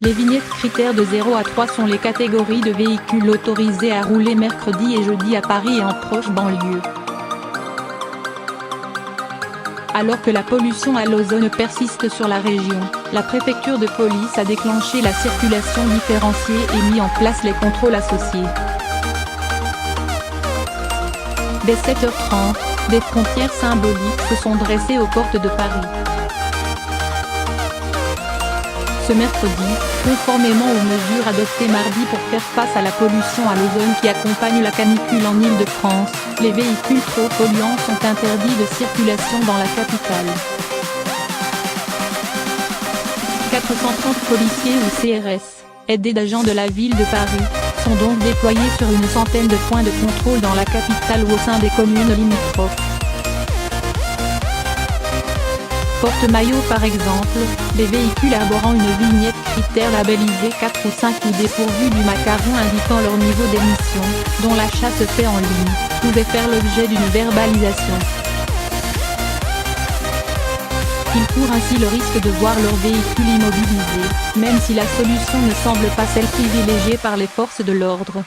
Les vignettes critères de 0 à 3 sont les catégories de véhicules autorisés à rouler mercredi et jeudi à Paris et en proche banlieue. Alors que la pollution à l'ozone persiste sur la région, la préfecture de police a déclenché la circulation différenciée et mis en place les contrôles associés. Dès 7h30, des frontières symboliques se sont dressées aux portes de Paris. Ce mercredi, conformément aux mesures adoptées mardi pour faire face à la pollution à l'ozone qui accompagne la canicule en Île-de-France, les véhicules trop polluants sont interdits de circulation dans la capitale. 430 policiers ou CRS, aidés d'agents de la ville de Paris, sont donc déployés sur une centaine de points de contrôle dans la capitale ou au sein des communes limitrophes. Porte-maillot par exemple, les véhicules arborant une vignette critère labellisée 4 ou 5 ou dépourvus du macaron indiquant leur niveau d'émission, dont l'achat se fait en ligne, pouvaient faire l'objet d'une verbalisation. Ils courent ainsi le risque de voir leur véhicule immobilisé, même si la solution ne semble pas celle privilégiée par les forces de l'ordre.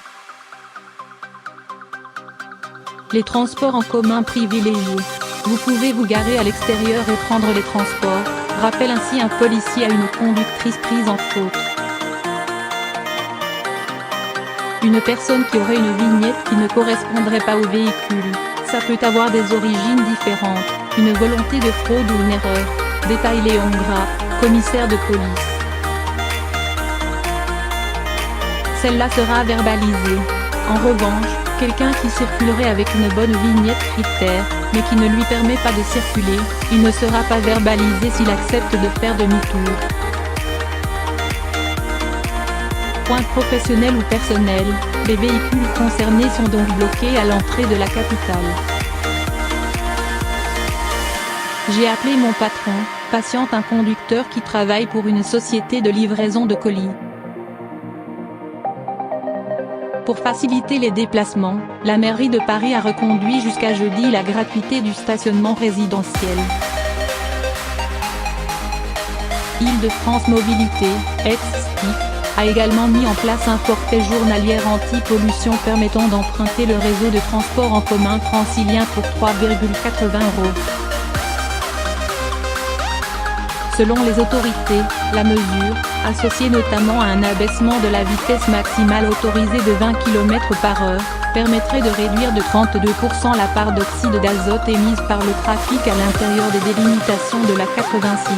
Les transports en commun privilégiés. Vous pouvez vous garer à l'extérieur et prendre les transports, rappelle ainsi un policier à une conductrice prise en faute. Une personne qui aurait une vignette qui ne correspondrait pas au véhicule, ça peut avoir des origines différentes, une volonté de fraude ou une erreur, détaille Léon Gras, commissaire de police. Celle-là sera verbalisée. En revanche, quelqu'un qui circulerait avec une bonne vignette critère, mais qui ne lui permet pas de circuler, il ne sera pas verbalisé s'il accepte de faire demi-tour. Point professionnel ou personnel, les véhicules concernés sont donc bloqués à l'entrée de la capitale. J'ai appelé mon patron, patiente un conducteur qui travaille pour une société de livraison de colis. Pour faciliter les déplacements, la mairie de Paris a reconduit jusqu'à jeudi la gratuité du stationnement résidentiel. Île-de-France Mobilité, ex-STIF, a également mis en place un forfait journalier anti-pollution permettant d'emprunter le réseau de transport en commun francilien pour 3,80 €. Selon les autorités, la mesure, associée notamment à un abaissement de la vitesse maximale autorisée de 20 km/h, permettrait de réduire de 32% la part d'oxyde d'azote émise par le trafic à l'intérieur des délimitations de la 86.